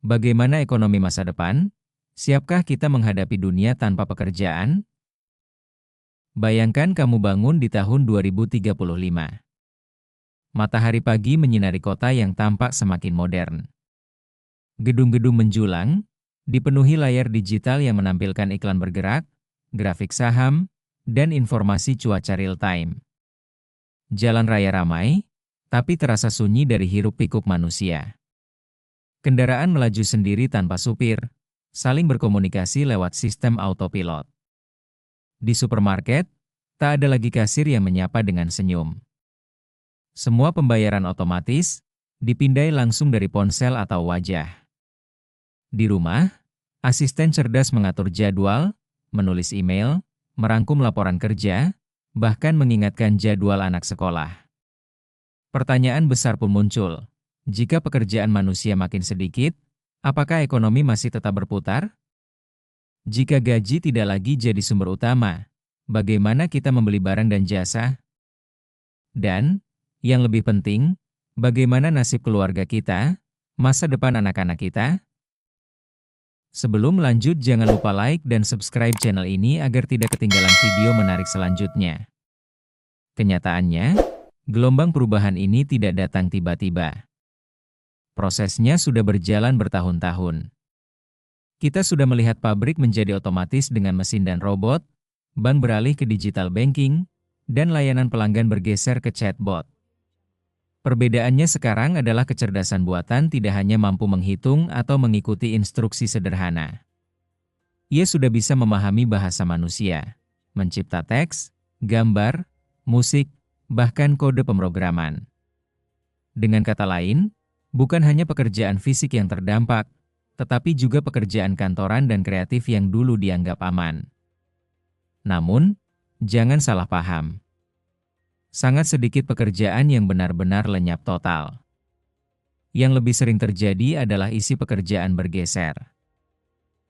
Bagaimana ekonomi masa depan? Siapkah kita menghadapi dunia tanpa pekerjaan? Bayangkan kamu bangun di tahun 2035. Matahari pagi menyinari kota yang tampak semakin modern. Gedung-gedung menjulang, dipenuhi layar digital yang menampilkan iklan bergerak, grafik saham, dan informasi cuaca real-time. Jalan raya ramai, tapi terasa sunyi dari hiruk-pikuk manusia. Kendaraan melaju sendiri tanpa supir, saling berkomunikasi lewat sistem autopilot. Di supermarket, tak ada lagi kasir yang menyapa dengan senyum. Semua pembayaran otomatis, dipindai langsung dari ponsel atau wajah. Di rumah, asisten cerdas mengatur jadwal, menulis email, merangkum laporan kerja, bahkan mengingatkan jadwal anak sekolah. Pertanyaan besar pun muncul. Jika pekerjaan manusia makin sedikit, apakah ekonomi masih tetap berputar? Jika gaji tidak lagi jadi sumber utama, bagaimana kita membeli barang dan jasa? Dan, yang lebih penting, bagaimana nasib keluarga kita, masa depan anak-anak kita? Sebelum lanjut, jangan lupa like dan subscribe channel ini agar tidak ketinggalan video menarik selanjutnya. Kenyataannya, gelombang perubahan ini tidak datang tiba-tiba. Prosesnya sudah berjalan bertahun-tahun. Kita sudah melihat pabrik menjadi otomatis dengan mesin dan robot, bank beralih ke digital banking, dan layanan pelanggan bergeser ke chatbot. Perbedaannya sekarang adalah kecerdasan buatan tidak hanya mampu menghitung atau mengikuti instruksi sederhana. Ia sudah bisa memahami bahasa manusia, mencipta teks, gambar, musik, bahkan kode pemrograman. Dengan kata lain, bukan hanya pekerjaan fisik yang terdampak, tetapi juga pekerjaan kantoran dan kreatif yang dulu dianggap aman. Namun, jangan salah paham. Sangat sedikit pekerjaan yang benar-benar lenyap total. Yang lebih sering terjadi adalah isi pekerjaan bergeser.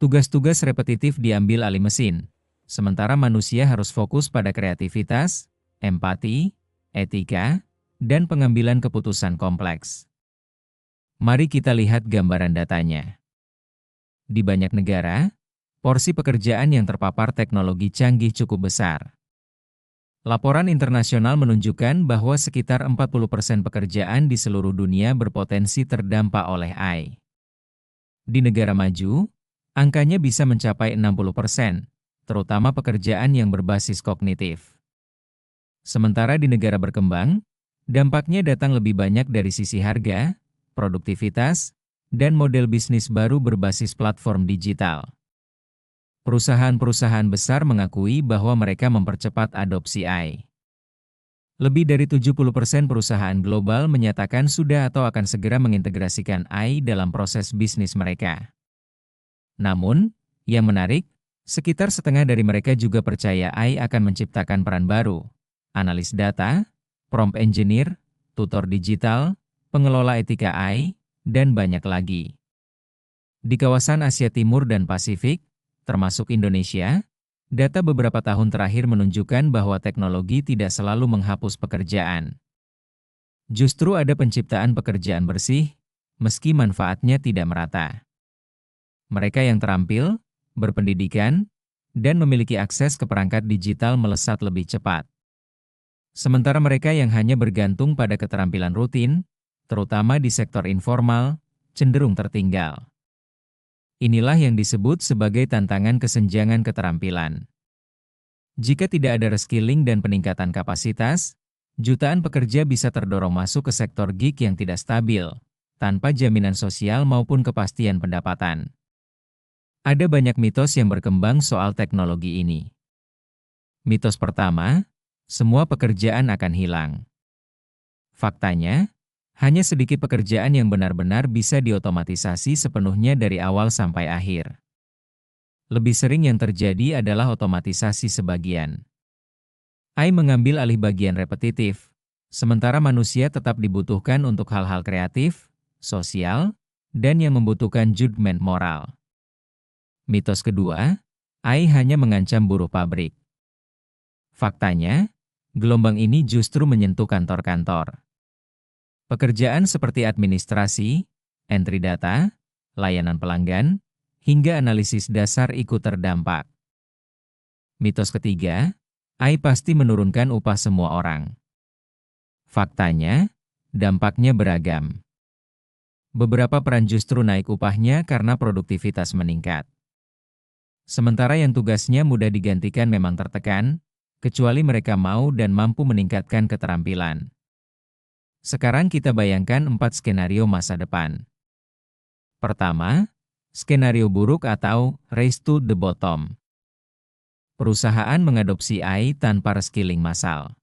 Tugas-tugas repetitif diambil alih mesin, sementara manusia harus fokus pada kreativitas, empati, etika, dan pengambilan keputusan kompleks. Mari kita lihat gambaran datanya. Di banyak negara, porsi pekerjaan yang terpapar teknologi canggih cukup besar. Laporan internasional menunjukkan bahwa sekitar 40% pekerjaan di seluruh dunia berpotensi terdampak oleh AI. Di negara maju, angkanya bisa mencapai 60%, terutama pekerjaan yang berbasis kognitif. Sementara di negara berkembang, dampaknya datang lebih banyak dari sisi harga, produktivitas, dan model bisnis baru berbasis platform digital. Perusahaan-perusahaan besar mengakui bahwa mereka mempercepat adopsi AI. Lebih dari 70% perusahaan global menyatakan sudah atau akan segera mengintegrasikan AI dalam proses bisnis mereka. Namun, yang menarik, sekitar setengah dari mereka juga percaya AI akan menciptakan peran baru: analis data, prompt engineer, tutor digital, pengelola etika AI, dan banyak lagi. Di kawasan Asia Timur dan Pasifik, termasuk Indonesia, data beberapa tahun terakhir menunjukkan bahwa teknologi tidak selalu menghapus pekerjaan. Justru ada penciptaan pekerjaan bersih, meski manfaatnya tidak merata. Mereka yang terampil, berpendidikan, dan memiliki akses ke perangkat digital melesat lebih cepat. Sementara mereka yang hanya bergantung pada keterampilan rutin, terutama di sektor informal, cenderung tertinggal. Inilah yang disebut sebagai tantangan kesenjangan keterampilan. Jika tidak ada reskilling dan peningkatan kapasitas, jutaan pekerja bisa terdorong masuk ke sektor gig yang tidak stabil, tanpa jaminan sosial maupun kepastian pendapatan. Ada banyak mitos yang berkembang soal teknologi ini. Mitos pertama, semua pekerjaan akan hilang. Faktanya, hanya sedikit pekerjaan yang benar-benar bisa diotomatisasi sepenuhnya dari awal sampai akhir. Lebih sering yang terjadi adalah otomatisasi sebagian. AI mengambil alih bagian repetitif, sementara manusia tetap dibutuhkan untuk hal-hal kreatif, sosial, dan yang membutuhkan judgement moral. Mitos kedua, AI hanya mengancam buruh pabrik. Faktanya, gelombang ini justru menyentuh kantor-kantor. Pekerjaan seperti administrasi, entry data, layanan pelanggan, hingga analisis dasar ikut terdampak. Mitos ketiga, AI pasti menurunkan upah semua orang. Faktanya, dampaknya beragam. Beberapa peran justru naik upahnya karena produktivitas meningkat. Sementara yang tugasnya mudah digantikan memang tertekan, kecuali mereka mau dan mampu meningkatkan keterampilan. Sekarang kita bayangkan 4 skenario masa depan. Pertama, skenario buruk atau race to the bottom. Perusahaan mengadopsi AI tanpa reskilling massal.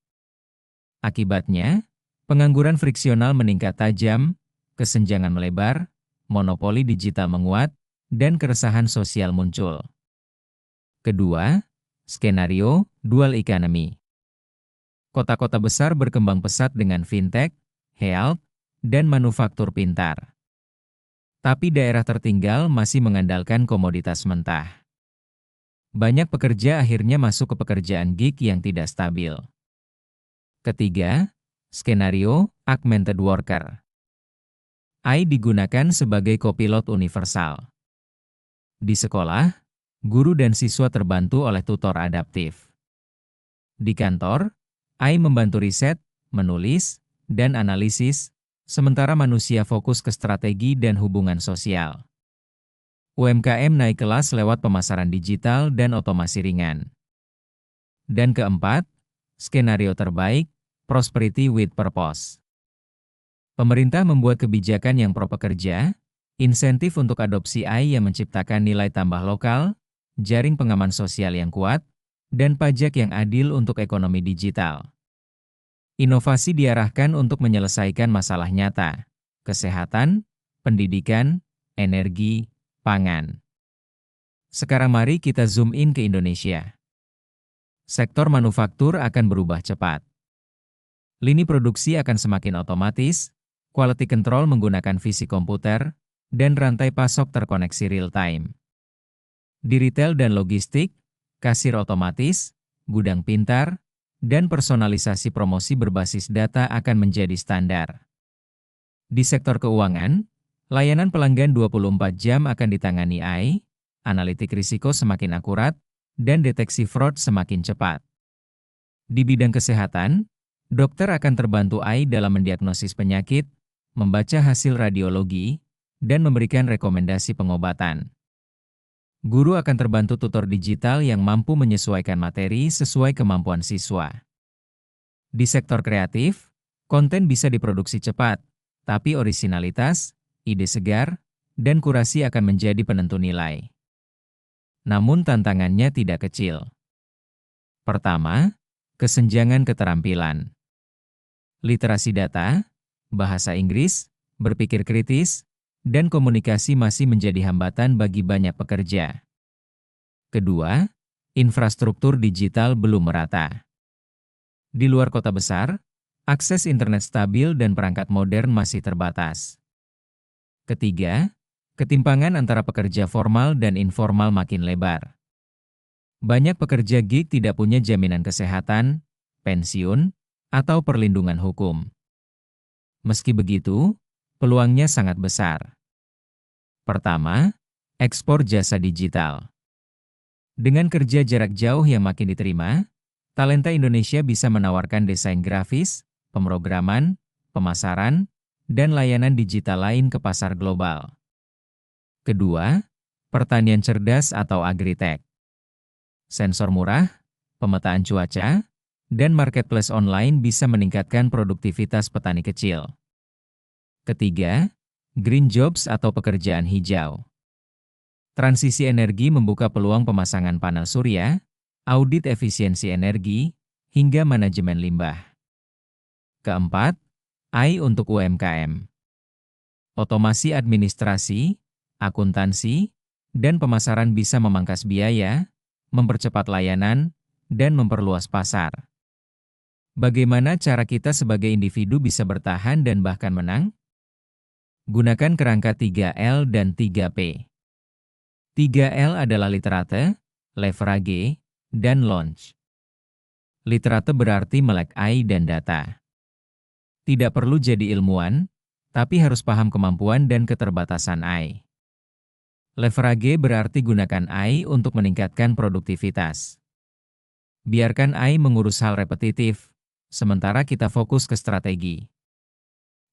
Akibatnya, pengangguran friksional meningkat tajam, kesenjangan melebar, monopoli digital menguat, dan keresahan sosial muncul. Kedua, skenario dual economy. Kota-kota besar berkembang pesat dengan fintech, health, dan manufaktur pintar. Tapi daerah tertinggal masih mengandalkan komoditas mentah. Banyak pekerja akhirnya masuk ke pekerjaan gig yang tidak stabil. Ketiga, skenario augmented worker. AI digunakan sebagai kopilot universal. Di sekolah, guru dan siswa terbantu oleh tutor adaptif. Di kantor, AI membantu riset, menulis, dan analisis, sementara manusia fokus ke strategi dan hubungan sosial. UMKM naik kelas lewat pemasaran digital dan otomasi ringan. Dan keempat, skenario terbaik, prosperity with purpose. Pemerintah membuat kebijakan yang pro pekerja, insentif untuk adopsi AI yang menciptakan nilai tambah lokal, jaring pengaman sosial yang kuat, dan pajak yang adil untuk ekonomi digital. Inovasi diarahkan untuk menyelesaikan masalah nyata, kesehatan, pendidikan, energi, pangan. Sekarang mari kita zoom in ke Indonesia. Sektor manufaktur akan berubah cepat. Lini produksi akan semakin otomatis, quality control menggunakan fisik komputer, dan rantai pasok terkoneksi real-time. Di retail dan logistik, kasir otomatis, gudang pintar, dan personalisasi promosi berbasis data akan menjadi standar. Di sektor keuangan, layanan pelanggan 24 jam akan ditangani AI, analitik risiko semakin akurat, dan deteksi fraud semakin cepat. Di bidang kesehatan, dokter akan terbantu AI dalam mendiagnosis penyakit, membaca hasil radiologi, dan memberikan rekomendasi pengobatan. Guru akan terbantu tutor digital yang mampu menyesuaikan materi sesuai kemampuan siswa. Di sektor kreatif, konten bisa diproduksi cepat, tapi orisinalitas, ide segar, dan kurasi akan menjadi penentu nilai. Namun tantangannya tidak kecil. Pertama, kesenjangan keterampilan. Literasi data, bahasa Inggris, berpikir kritis, dan komunikasi masih menjadi hambatan bagi banyak pekerja. Kedua, infrastruktur digital belum merata. Di luar kota besar, akses internet stabil dan perangkat modern masih terbatas. Ketiga, ketimpangan antara pekerja formal dan informal makin lebar. Banyak pekerja gig tidak punya jaminan kesehatan, pensiun, atau perlindungan hukum. Meski begitu, peluangnya sangat besar. Pertama, ekspor jasa digital. Dengan kerja jarak jauh yang makin diterima, talenta Indonesia bisa menawarkan desain grafis, pemrograman, pemasaran, dan layanan digital lain ke pasar global. Kedua, pertanian cerdas atau agritech. Sensor murah, pemetaan cuaca, dan marketplace online bisa meningkatkan produktivitas petani kecil. Ketiga, green jobs atau pekerjaan hijau. Transisi energi membuka peluang pemasangan panel surya, audit efisiensi energi, hingga manajemen limbah. Keempat, AI untuk UMKM. Otomasi administrasi, akuntansi, dan pemasaran bisa memangkas biaya, mempercepat layanan, dan memperluas pasar. Bagaimana cara kita sebagai individu bisa bertahan dan bahkan menang? Gunakan kerangka 3L dan 3P. 3L adalah literate, leverage, dan launch. Literate berarti melek AI dan data. Tidak perlu jadi ilmuwan, tapi harus paham kemampuan dan keterbatasan AI. Leverage berarti gunakan AI untuk meningkatkan produktivitas. Biarkan AI mengurus hal repetitif, sementara kita fokus ke strategi.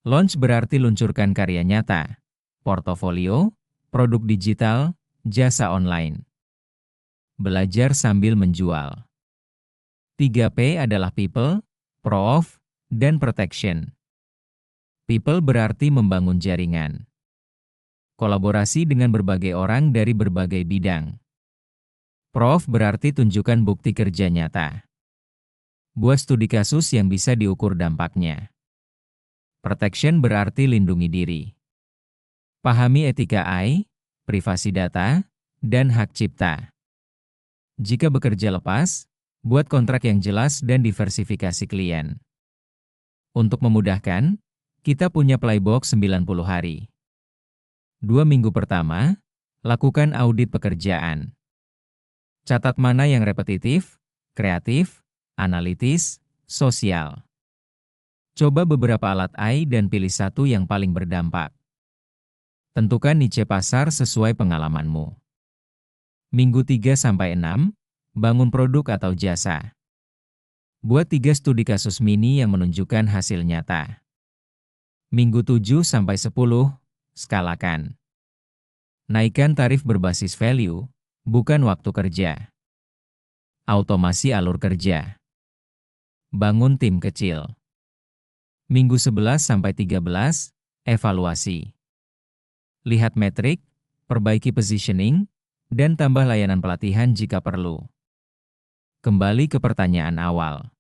Launch berarti luncurkan karya nyata, portofolio, produk digital, jasa online. Belajar sambil menjual. 3P adalah people, proof, dan protection. People berarti membangun jaringan. Kolaborasi dengan berbagai orang dari berbagai bidang. Proof berarti tunjukkan bukti kerja nyata. Buat studi kasus yang bisa diukur dampaknya. Protection berarti lindungi diri. Pahami etika AI, privasi data, dan hak cipta. Jika bekerja lepas, buat kontrak yang jelas dan diversifikasi klien. Untuk memudahkan, kita punya playbook 90 hari. 2 minggu pertama, lakukan audit pekerjaan. Catat mana yang repetitif, kreatif, analitis, sosial. Coba beberapa alat AI dan pilih satu yang paling berdampak. Tentukan niche pasar sesuai pengalamanmu. Minggu 3-6, bangun produk atau jasa. Buat 3 studi kasus mini yang menunjukkan hasil nyata. Minggu 7-10, skalakan. Naikkan tarif berbasis value, bukan waktu kerja. Automasi alur kerja. Bangun tim kecil. Minggu 11-13, evaluasi. Lihat metrik, perbaiki positioning, dan tambah layanan pelatihan jika perlu. Kembali ke pertanyaan awal.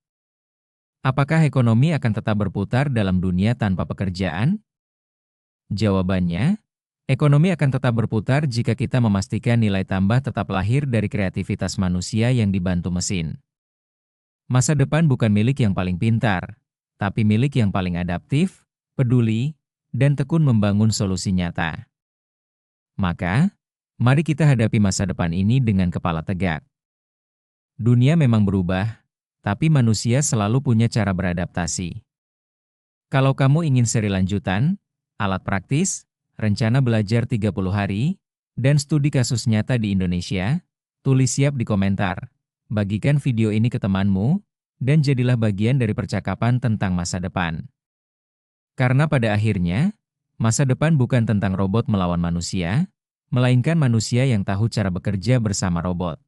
Apakah ekonomi akan tetap berputar dalam dunia tanpa pekerjaan? Jawabannya, ekonomi akan tetap berputar jika kita memastikan nilai tambah tetap lahir dari kreativitas manusia yang dibantu mesin. Masa depan bukan milik yang paling pintar, tapi milik yang paling adaptif, peduli, dan tekun membangun solusi nyata. Maka, mari kita hadapi masa depan ini dengan kepala tegak. Dunia memang berubah, tapi manusia selalu punya cara beradaptasi. Kalau kamu ingin seri lanjutan, alat praktis, rencana belajar 30 hari, dan studi kasus nyata di Indonesia, tulis siap di komentar. Bagikan video ini ke temanmu, dan jadilah bagian dari percakapan tentang masa depan. Karena pada akhirnya, masa depan bukan tentang robot melawan manusia, melainkan manusia yang tahu cara bekerja bersama robot.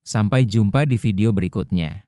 Sampai jumpa di video berikutnya.